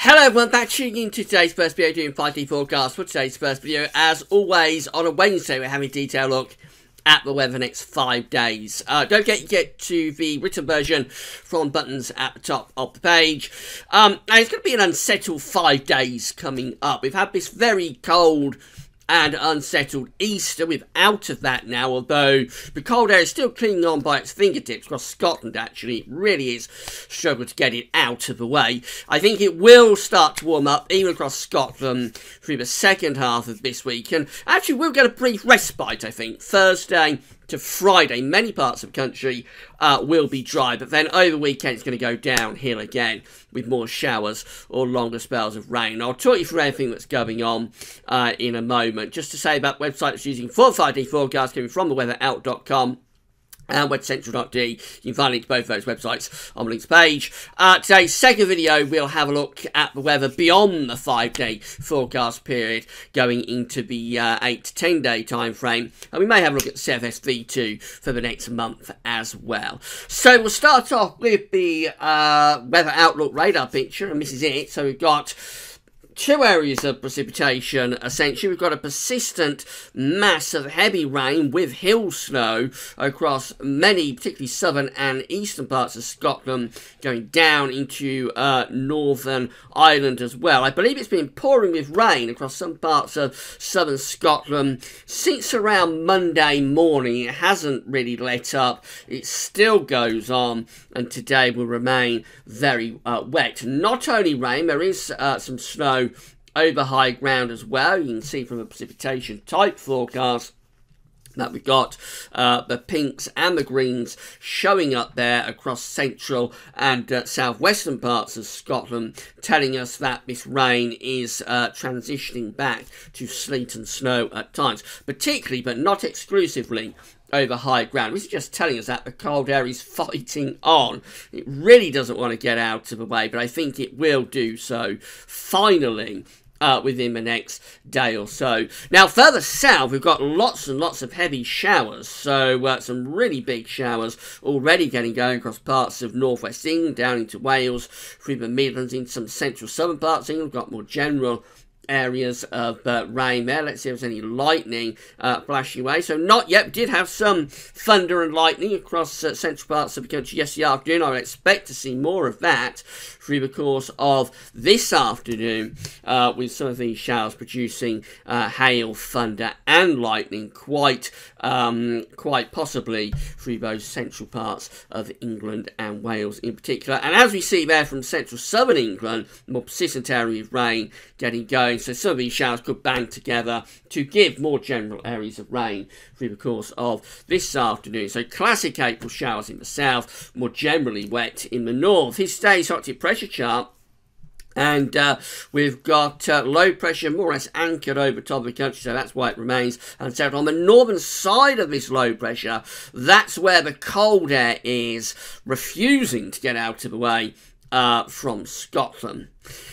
Hello everyone, back tuning in to today's first video doing 5D forecast. For today's first video, as always, on a Wednesday, we're having a detailed look at the weather the next 5 days. Don't forget you get to the written version from buttons at the top of the page. And it's going to be an unsettled 5 days coming up. We've had this very cold and unsettled Easter. We're out of that now, although the cold air is still clinging on by its fingertips across Scotland, actually. It really is struggle to get it out of the way. I think it will start to warm up, even across Scotland, through the second half of this week. And actually, we'll get a brief respite, I think, Thursday to Friday. Many parts of the country will be dry, but then over the weekend it's going to go downhill again with more showers or longer spells of rain. I'll talk you through everything that's going on in a moment. Just to say about website that's using 5D forecast coming from theweatherout.com and webcentral.d. You can find links to both of those websites on the links page. Today's second video, we'll have a look at the weather beyond the 5-day forecast period, going into the 8 to 10 day time frame. And we may have a look at CFS-V2 for the next month as well. So we'll start off with the weather outlook radar picture, and this is it. So we've got two areas of precipitation, essentially. We've got a persistent mass of heavy rain with hill snow across many, particularly southern and eastern parts of Scotland, going down into Northern Ireland as well. I believe it's been pouring with rain across some parts of southern Scotland since around Monday morning. It hasn't really let up. It still goes on, and today will remain very wet. Not only rain, there is some snow over high ground as well. You can see from a precipitation type forecast that we've got the pinks and the greens showing up there across central and southwestern parts of Scotland, telling us that this rain is transitioning back to sleet and snow at times, particularly but not exclusively over high ground. This is just telling us that the cold air is fighting on. It really doesn't want to get out of the way, but I think it will do so finally within the next day or so. Now, further south, we've got lots and lots of heavy showers. So some really big showers already getting going across parts of northwest England, down into Wales, through the Midlands, into some central southern parts of England. We've got more general areas of rain there. Let's see if there's any lightning flashing away. So not yet. We did have some thunder and lightning across central parts of the country yesterday afternoon. I would expect to see more of that through the course of this afternoon, with some of these showers producing hail, thunder and lightning quite possibly through those central parts of England and Wales in particular. And as we see there from central southern England, more persistent area of rain getting going. So some of these showers could bang together to give more general areas of rain through the course of this afternoon. So classic April showers in the south, more generally wet in the north. Here's today's hot tip pressure chart. And we've got low pressure more or less anchored over top of the country, so that's why it remains unsettled. On the northern side of this low pressure, that's where the cold air is refusing to get out of the way from Scotland.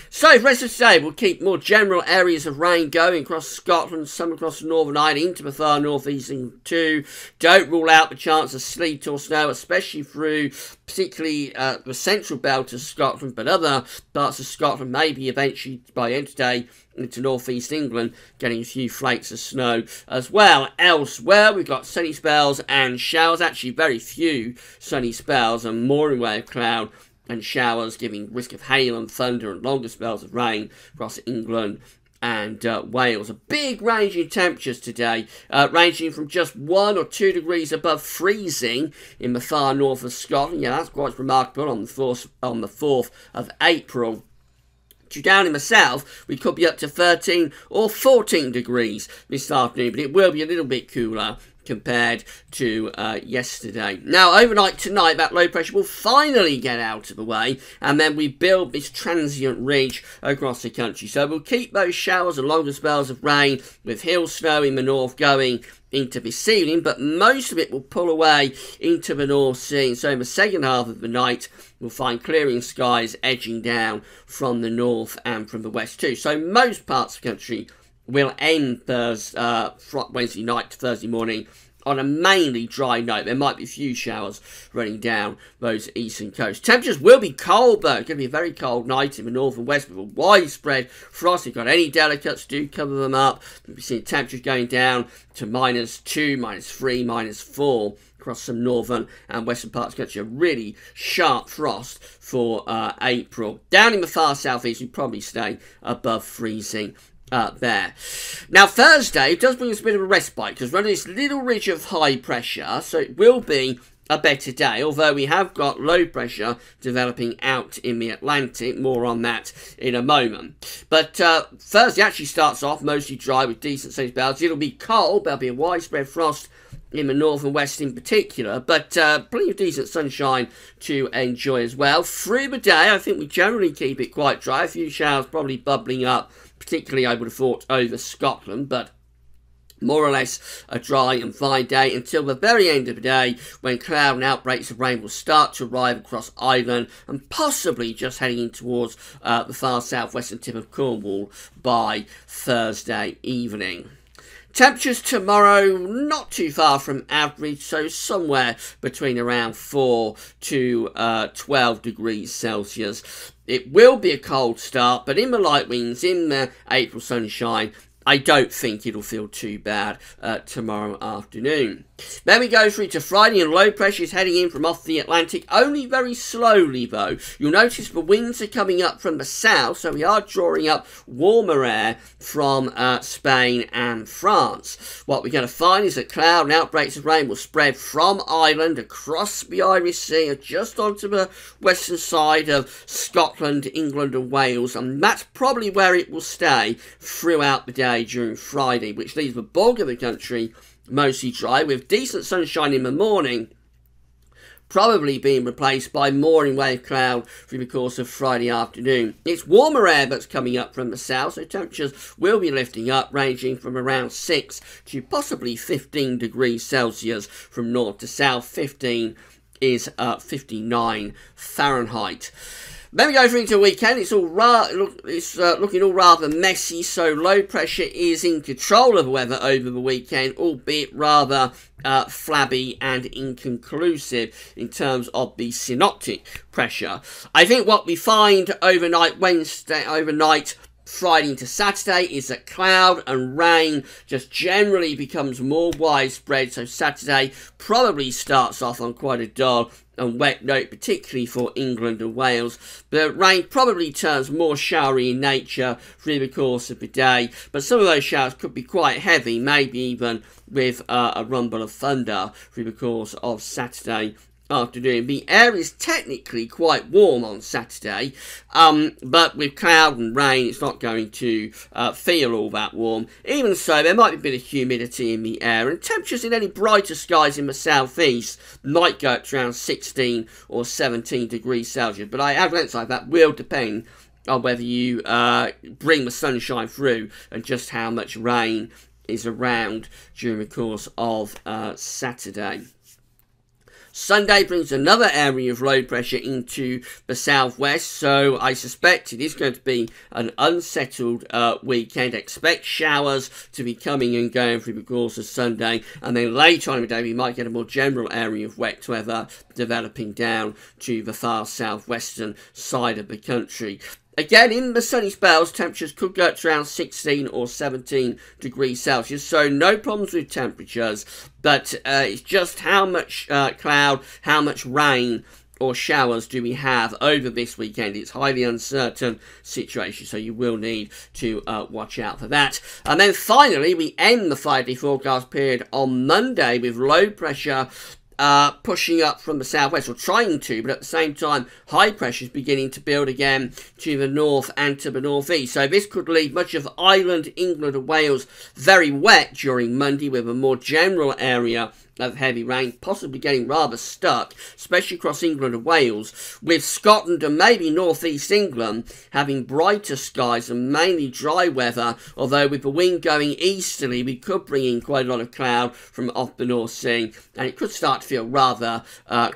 So for the rest of today, we'll keep more general areas of rain going across Scotland, some across Northern Ireland, into the far northeast too. Don't rule out the chance of sleet or snow, especially through particularly the central belt of Scotland, but other parts of Scotland maybe eventually by the end of today into northeast England, getting a few flakes of snow as well. Elsewhere, we've got sunny spells and showers, actually very few sunny spells and more in way of cloud and showers, giving risk of hail and thunder and longer spells of rain across England and Wales. A big range in temperatures today, ranging from just 1 or 2 degrees above freezing in the far north of Scotland. Yeah, that's quite remarkable on the 4th of April. Down in the south, we could be up to 13 or 14 degrees this afternoon, but it will be a little bit cooler compared to yesterday. Now, overnight tonight, that low pressure will finally get out of the way, and then we build this transient ridge across the country. So we'll keep those showers and longer spells of rain with hill snow in the north going into this evening, but most of it will pull away into the North Sea. And so in the second half of the night, we'll find clearing skies edging down from the north and from the west too. So most parts of the country will end Wednesday night to Thursday morning on a mainly dry note. There might be a few showers running down those eastern coasts. Temperatures will be cold though. It's going to be a very cold night in the north and west with a widespread frost. If you've got any delicates, do cover them up. You'll be seeing temperatures going down to -2, -3, -4 across some northern and western parts of the country. A really sharp frost for April. Down in the far southeast, we probably stay above freezing there. Now Thursday does bring us a bit of a respite because we're under this little ridge of high pressure, so it will be a better day, although we have got low pressure developing out in the Atlantic. More on that in a moment. But Thursday actually starts off mostly dry with decent sunny spells. It'll be cold, there'll be a widespread frost in the north and west in particular, but plenty of decent sunshine to enjoy as well. Through the day, I think we generally keep it quite dry. A few showers probably bubbling up, particularly I would have thought over Scotland, but more or less a dry and fine day until the very end of the day when cloud and outbreaks of rain will start to arrive across Ireland and possibly just heading in towards the far southwestern tip of Cornwall by Thursday evening. Temperatures tomorrow not too far from average, so somewhere between around 4 to 12 degrees Celsius. It will be a cold start, but in the light winds, in the April sunshine, I don't think it'll feel too bad tomorrow afternoon. Then we go through to Friday, and low pressure is heading in from off the Atlantic, only very slowly though. You'll notice the winds are coming up from the south, so we are drawing up warmer air from Spain and France. What we're going to find is that cloud and outbreaks of rain will spread from Ireland across the Irish Sea and just onto the western side of Scotland, England and Wales, and that's probably where it will stay throughout the day during Friday, which leaves the bulk of the country mostly dry with decent sunshine in the morning, probably being replaced by more in way of cloud through the course of Friday afternoon. It's warmer air that's coming up from the south, so temperatures will be lifting up, ranging from around 6 to possibly 15 degrees Celsius from north to south. 15 is 59 Fahrenheit. Then we go through into the weekend. It's looking all rather messy, so low pressure is in control of the weather over the weekend, albeit rather flabby and inconclusive in terms of the synoptic pressure. I think what we find overnight Friday into Saturday is that cloud and rain just generally becomes more widespread, so Saturday probably starts off on quite a dull and wet note, particularly for England and Wales. The rain probably turns more showery in nature through the course of the day, but some of those showers could be quite heavy, maybe even with a rumble of thunder through the course of Saturday afternoon. The air is technically quite warm on Saturday, but with cloud and rain it's not going to feel all that warm. Even so, there might be a bit of humidity in the air, and temperatures in any brighter skies in the southeast might go up to around 16 or 17 degrees Celsius, but I have emphasised that will depend on whether you bring the sunshine through and just how much rain is around during the course of Saturday. Sunday brings another area of low pressure into the southwest, so I suspect it is going to be an unsettled weekend. Expect showers to be coming and going through the course of Sunday, and then later on in the day we might get a more general area of wet weather developing down to the far southwestern side of the country. Again, in the sunny spells, temperatures could go up to around 16 or 17 degrees Celsius, so no problems with temperatures, but it's just how much cloud, how much rain or showers do we have over this weekend. It's a highly uncertain situation, so you will need to watch out for that. And then finally, we end the 5-day forecast period on Monday with low pressure pushing up from the southwest, or trying to, but at the same time high pressure is beginning to build again to the north and to the northeast. So this could leave much of Ireland, England and Wales very wet during Monday, with a more general area of heavy rain, possibly getting rather stuck, especially across England and Wales, with Scotland and maybe northeast England having brighter skies and mainly dry weather, although with the wind going easterly we could bring in quite a lot of cloud from off the North Sea, and it could start to feel rather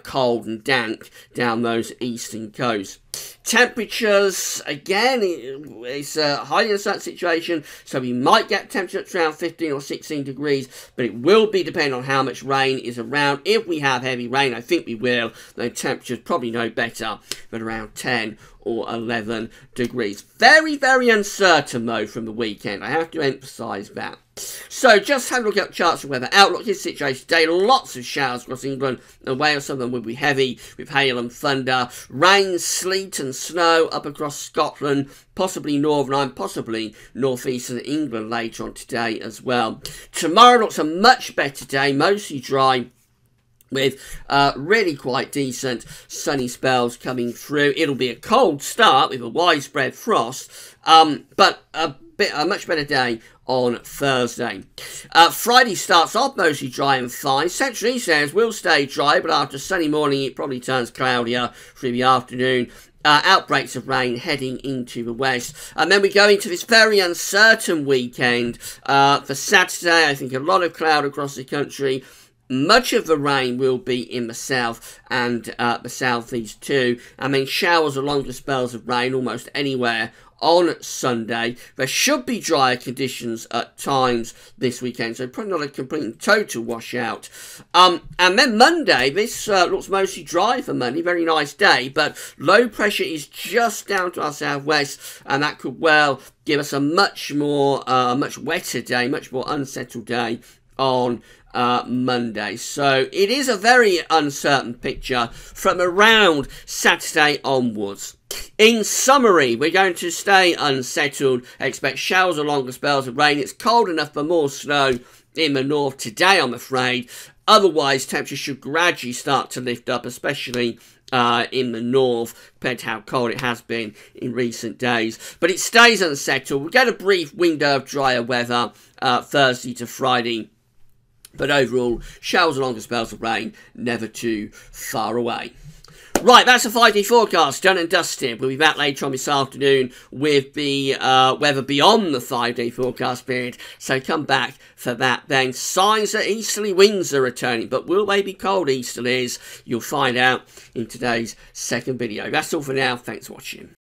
cold and dank down those eastern coasts. Temperatures, again, it's a highly uncertain situation, so we might get temperatures around 15 or 16 degrees, but it will be depending on how much rain is around. If we have heavy rain, I think we will, then temperatures probably no better than around 10 or 11 degrees. Very, very uncertain, though, from the weekend. I have to emphasise that. So, just have a look at the charts of weather outlook. Here's the situation today. Lots of showers across England and Wales. Some of them will be heavy with hail and thunder. Rain, sleet and snow up across Scotland, possibly Northern Ireland, possibly northeastern England later on today as well. Tomorrow looks a much better day, mostly dry, with really quite decent sunny spells coming through. It'll be a cold start with a widespread frost, but a much better day on Thursday. Friday starts off mostly dry and fine. Central East areas will stay dry, but after a sunny morning it probably turns cloudier through the afternoon. Outbreaks of rain heading into the west. And then we go into this very uncertain weekend. For Saturday, I think a lot of cloud across the country. Much of the rain will be in the south and the southeast too. I mean, showers or longer spells of rain almost anywhere on Sunday. There should be drier conditions at times this weekend, so probably not a complete and total washout. And then Monday, this looks mostly dry for Monday. Very nice day, but low pressure is just down to our southwest, and that could well give us a much wetter day, much more unsettled day on Monday. So it is a very uncertain picture from around Saturday onwards. In summary, we're going to stay unsettled, expect showers or longer spells of rain. It's cold enough for more snow in the north today, I'm afraid. Otherwise, temperatures should gradually start to lift up, especially in the north, compared to how cold it has been in recent days. But it stays unsettled. We'll get a brief window of drier weather Thursday to Friday. But overall, showers and longer spells of rain, never too far away. Right, that's a 5-day forecast, done and dusted. We'll be back later on this afternoon with the weather beyond the 5-day forecast period. So come back for that then. Signs that easterly winds are returning, but will they be cold easterlies? You'll find out in today's second video. That's all for now. Thanks for watching.